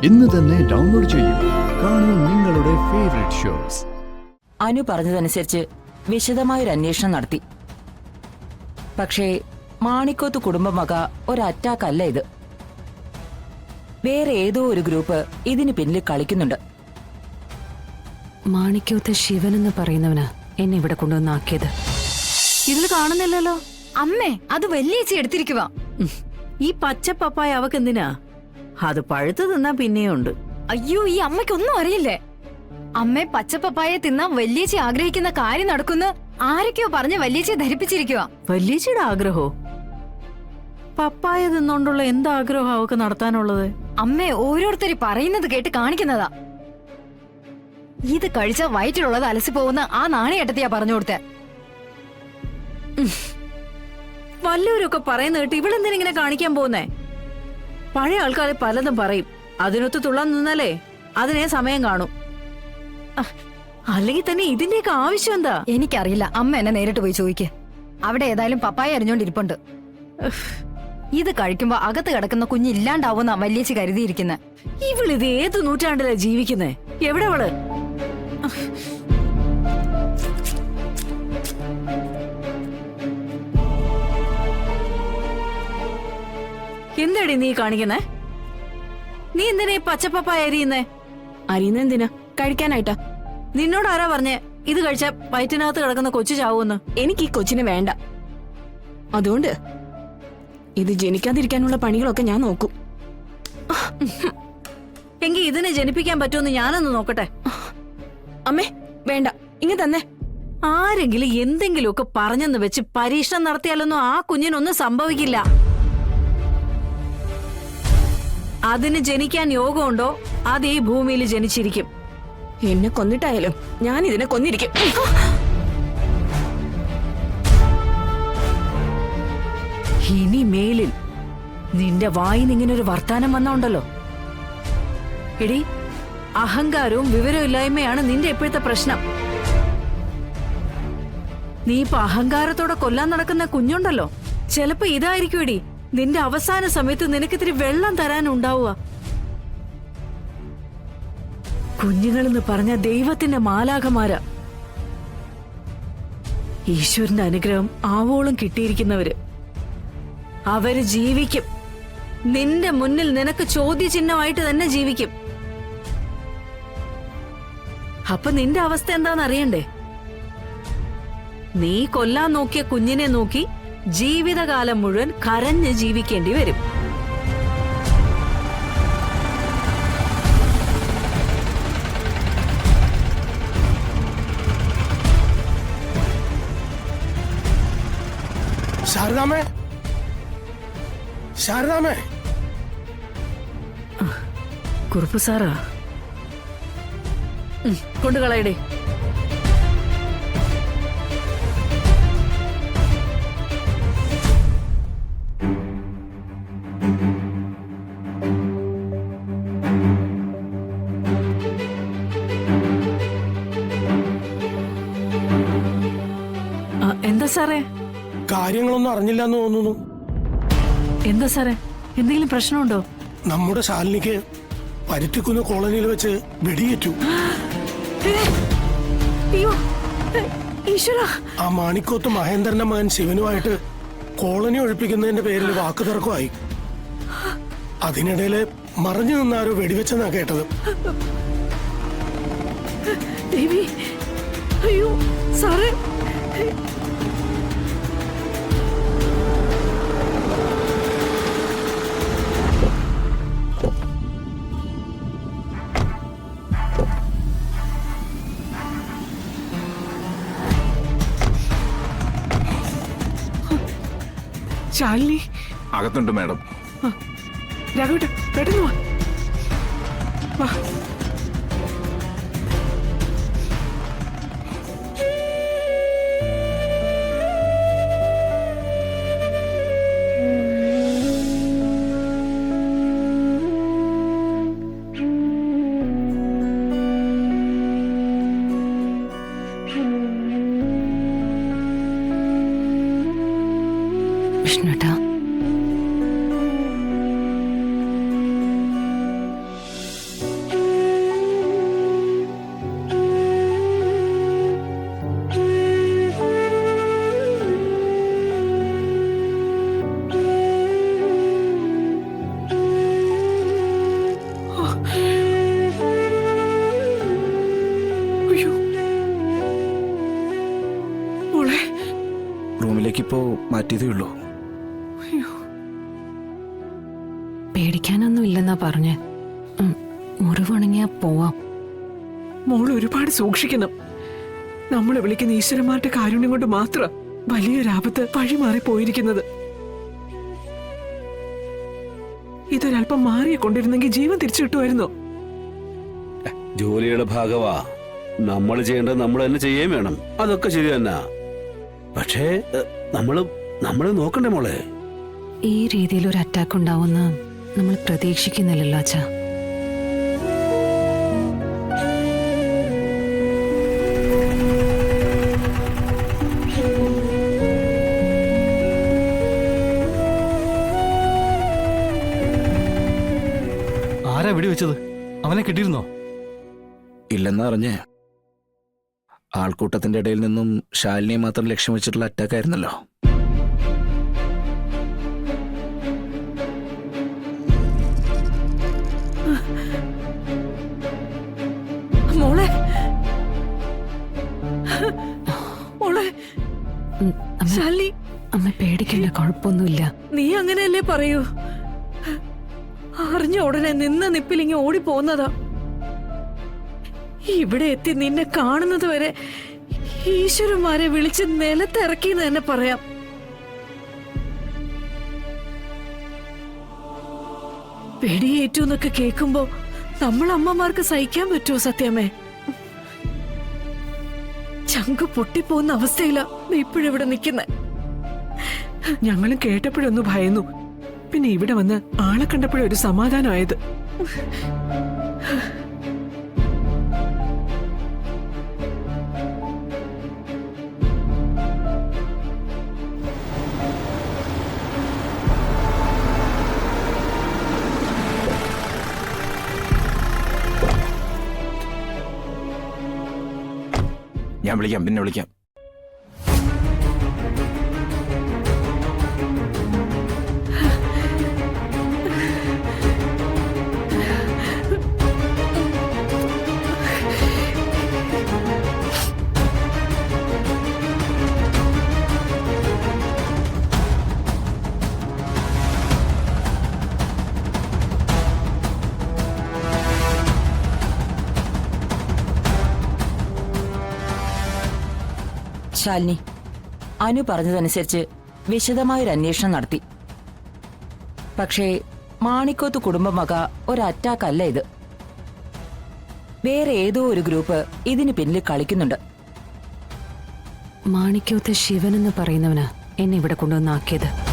ഇന്ന് തന്നെ ഡൗൺലോഡ് ചെയ്യൂ. കാണൂ നിങ്ങളുടെ ഫേവറേറ്റ് ഷോസ്. അനു പറഞ്ഞതനുസരിച്ച് വിശദമായൊരു അന്വേഷണം നടത്തി. പക്ഷേ മാണിക്കോത്ത് കുടുംബം വക ഒരു അറ്റാക്ക് അല്ല ഇത്. വേറെ ഏതോ ഒരു ഗ്രൂപ്പ് ഇതിന് പിന്നിൽ കളിക്കുന്നുണ്ട്. മാണിക്കോത്ത് ശിവൻ എന്ന് പറയുന്നവനാ എന്നെ ഇവിടെ കൊണ്ടുവന്നാക്കിയത്. ഇതിൽ കാണുന്നില്ലല്ലോ. അമ്മേ, അത് വലിയേച്ചി എടുത്തിരിക്കുക. ഈ പച്ച പപ്പായ അവക്ക് എന്തിനാ? അത് പഴുത്ത് തിന്നാ പിന്നെയുണ്ട്. അയ്യോ, ഈ അമ്മയ്ക്കൊന്നും അറിയില്ലേ. അമ്മേ, പച്ചപ്പപ്പായ തിന്നാൻ വലിയേച്ചി ആഗ്രഹിക്കുന്ന കാര്യം നടക്കുന്ന ആരൊക്കെയോ പറഞ്ഞ് വലിയേച്ചിയെ ധരിപ്പിച്ചിരിക്കുക. വല്യേച്ചിയുടെ ആഗ്രഹോ? പപ്പായ തിന്നോണ്ടുള്ള എന്താഗ്രഹം അവക്ക് നടത്താനുള്ളത്? അമ്മേ, ഓരോരുത്തര് പറയുന്നത് കേട്ട് കാണിക്കുന്നതാ. ഇത് കഴിച്ച വയറ്റിലുള്ളത് അലസി പോകുന്ന ആ നാണയട്ടത്തിയാ പറഞ്ഞു കൊടുത്തേ. വല്ലവരൊക്കെ പറയുന്ന കേട്ട് ഇവളെന്തിനിങ്ങനെ കാണിക്കാൻ പോകുന്നേ? പഴയ ആൾക്കാരെ പലതും പറയും. അതിനൊത്ത് തുള്ളാൻ നിന്നാലേ അതിനെ സമയം കാണും. അല്ലെങ്കിൽ തന്നെ ഇതിന്റെയൊക്കെ ആവശ്യം എന്താ? എനിക്കറിയില്ല. അമ്മ എന്നെ നേരിട്ട് പോയി ചോദിക്ക്. അവിടെ ഏതായാലും പപ്പായ അരിഞ്ഞോണ്ടിരിപ്പുണ്ട്. ഇത് കഴിക്കുമ്പോ അകത്ത് കിടക്കുന്ന കുഞ്ഞില്ലാണ്ടാവുന്ന വലിയേച്ചി കരുതിയിരിക്കുന്നെ. ഇവളിത് ഏത് നൂറ്റാണ്ടിലാ ജീവിക്കുന്നേ? എവിടെ അവള്? എന്താടി നീ കാണിക്കുന്നേ? നീ എന്തിനാ ഈ പച്ചപ്പപ്പായ അരിയുന്നേ? അരിയുന്ന എന്തിനാ? കഴിക്കാനായിട്ടാ. നിന്നോട് ആരാ പറഞ്ഞേ ഇത് കഴിച്ച വയറ്റിനകത്ത് കിടക്കുന്ന കൊച്ചു ചാവൂന്ന്? എനിക്ക് ഈ കൊച്ചിനെ വേണ്ട. അതുകൊണ്ട് ഇത് ജനിക്കാതിരിക്കാനുള്ള പണികളൊക്കെ ഞാൻ നോക്കും. എങ്കിൽ ഇതിനെ ജനിപ്പിക്കാൻ പറ്റുമെന്ന് ഞാനൊന്ന് നോക്കട്ടെ. അമ്മേ വേണ്ട, ഇങ്ങ തന്നെ. ആരെങ്കിലും എന്തെങ്കിലുമൊക്കെ പറഞ്ഞെന്ന് വെച്ച് പരീക്ഷണം നടത്തിയാലൊന്നും ആ കുഞ്ഞിനൊന്നും സംഭവിക്കില്ല. അതിന് ജനിക്കാൻ യോഗമുണ്ടോ അത് ഈ ഭൂമിയിൽ ജനിച്ചിരിക്കും. എന്നെ കൊന്നിട്ടായാലും ഞാൻ ഇതിനെ കൊന്നിരിക്കും. ഇനി മേലിൽ നിന്റെ വായിന്ന് ഇങ്ങനെ ഒരു വർത്താനം വന്നോണ്ടല്ലോ. എടി, അഹങ്കാരവും വിവരമില്ലായ്മയാണ് നിന്റെ ഇപ്പോഴത്തെ പ്രശ്നം. നീ ഇപ്പൊ അഹങ്കാരത്തോടെ കൊല്ലാൻ നടക്കുന്ന കുഞ്ഞുണ്ടല്ലോ, ചിലപ്പോ ഇതായിരിക്കും എടി നിന്റെ അവസാന സമയത്ത് നിനക്കിത്തിരി വെള്ളം തരാനുണ്ടാവുക. കുഞ്ഞുങ്ങളെന്ന് പറഞ്ഞ ദൈവത്തിന്റെ മാലാഖമാരാ. ഈശ്വരന്റെ അനുഗ്രഹം ആവോളം കിട്ടിയിരിക്കുന്നവര്. അവര് ജീവിക്കും. നിന്റെ മുന്നിൽ നിനക്ക് ചോദ്യചിഹ്നമായിട്ട് തന്നെ ജീവിക്കും. അപ്പൊ നിന്റെ അവസ്ഥ എന്താന്ന് അറിയണ്ടേ? നീ കൊല്ലാൻ നോക്കിയ കുഞ്ഞിനെ നോക്കി ജീവിതകാലം മുഴുവൻ കരഞ്ഞ് ജീവിക്കേണ്ടി വരും. ശാരദാമേ, ശാരദാമേ. കുറുപ്പ് സാറാ, കൊണ്ടുകളയടേ. എന്താ സാറേ? കാര്യങ്ങളൊന്നും അറിഞ്ഞില്ല എന്ന് തോന്നുന്നു. എന്താ സാറേ, എന്തെങ്കിലും പ്രശ്നമുണ്ടോ? നമ്മുടെ ശാലിനിക്ക് പരുത്തിക്കുന്ന് കോളനിയിൽ വെച്ച് വെടിയേറ്റു. ആ മാണിക്കോത്ത് മഹേന്ദ്രന്റെ മകൻ ശിവനുമായിട്ട് കോളനി ഒഴിപ്പിക്കുന്നതിന്റെ പേരിൽ വാക്കു തർക്കമായി. അതിനിടയില് മറഞ്ഞു നിന്നാരോ വെടിവെച്ചെന്നാ കേട്ടത്. ദേവി, അയ്യോ സാറേ. ശാലിനി അകത്തുണ്ട് മാഡം. രാഘവട്ട, പെട്ടെന്ന് വാ. വിഷ്ണുട്ടാ, ഇപ്പോ മാറ്റിയതേ ഉള്ളൂ. പേടിക്കാനൊന്നും ഇല്ലെന്നാ പറഞ്ഞേ. മുറിവുണങ്ങിയാ പോവാം. മോൾ ഒരുപാട് സൂക്ഷിക്കണം. നമ്മൾ വിളിക്കുന്ന ഈശ്വരന്മാരുടെ കാരുണ്യം കൊണ്ട് മാത്രം വലിയൊരാപത്ത് വഴിമാറി പോയിരിക്കുന്നത്. ഇതൊരല്പം മാറിയെ കൊണ്ടിരുന്നെങ്കിൽ ജീവൻ തിരിച്ചു കിട്ടുമായിരുന്നോ? ജോലിയുടെ ഭാഗമാ. നമ്മൾ ചെയ്യേണ്ടത് നമ്മൾ തന്നെ ചെയ്യുകയും വേണം. അതൊക്കെ ശരി തന്നെ. പക്ഷേ നമ്മള് നോക്കണ്ടേ മോളെ? ഈ രീതിയിൽ ഒരു അറ്റാക്ക് ഉണ്ടാവുമെന്ന് നമ്മൾ പ്രതീക്ഷിക്കുന്നില്ലല്ലോ അച്ഛാ. ആരാ വെടിവെച്ചത്? അവനെ കിട്ടിയിരുന്നോ? ഇല്ലെന്നാ അറിഞ്ഞേ. ആൾക്കൂട്ടത്തിന്റെ ഇടയിൽ നിന്നും ശാലിനിയെ മാത്രം ലക്ഷ്യം വെച്ചിട്ടുള്ള അറ്റാക്ക് ആയിരുന്നല്ലോ. മോളെ മോളെ ശാലിനി, അമ്മ പേടിക്കണ്ട, കുഴപ്പമൊന്നുമില്ല. നീ അങ്ങനെയല്ലേ പറയൂ. അറിഞ്ഞ ഉടനെ നിന്ന നിപ്പിലിങ്ങി ഓടിപ്പോന്നതാ. ഇവിടെ എത്തി നിന്നെ കാണുന്നത് വരെ ഈശ്വരന്മാരെ വിളിച്ച് നിലത്തിറക്കിന്ന് തന്നെ പറയാം. വെടിയേറ്റു എന്നൊക്കെ കേൾക്കുമ്പോ നമ്മൾ അമ്മമാർക്ക് സഹിക്കാൻ പറ്റുമോ സത്യമേ? ചങ്ക് പൊട്ടിപ്പോകുന്ന അവസ്ഥയിലാ നീ ഇപ്പോഴിവിടെ നിൽക്കുന്നെ. ഞങ്ങളും കേട്ടപ്പോഴൊന്ന് ഭയന്നു. പിന്നെ ഇവിടെ വന്ന് ആളെ കണ്ടപ്പോഴൊരു സമാധാനമായത്. ഞാൻ വിളിക്കാം, പിന്നെ വിളിക്കാം. ശാലിനി, അനു പറഞ്ഞതനുസരിച്ച് വിശദമായൊരു അന്വേഷണം നടത്തി. പക്ഷേ മാണിക്കോത്ത് കുടുംബം വക ഒരു അറ്റാക്ക് അല്ല ഇത്. വേറെ ഏതോ ഒരു ഗ്രൂപ്പ് ഇതിന് പിന്നിൽ കളിക്കുന്നുണ്ട്. മാണിക്കോത്ത് ശിവൻ എന്ന് പറയുന്നവനാ എന്നെ ഇവിടെ കൊണ്ടുവന്നാക്കിയത്.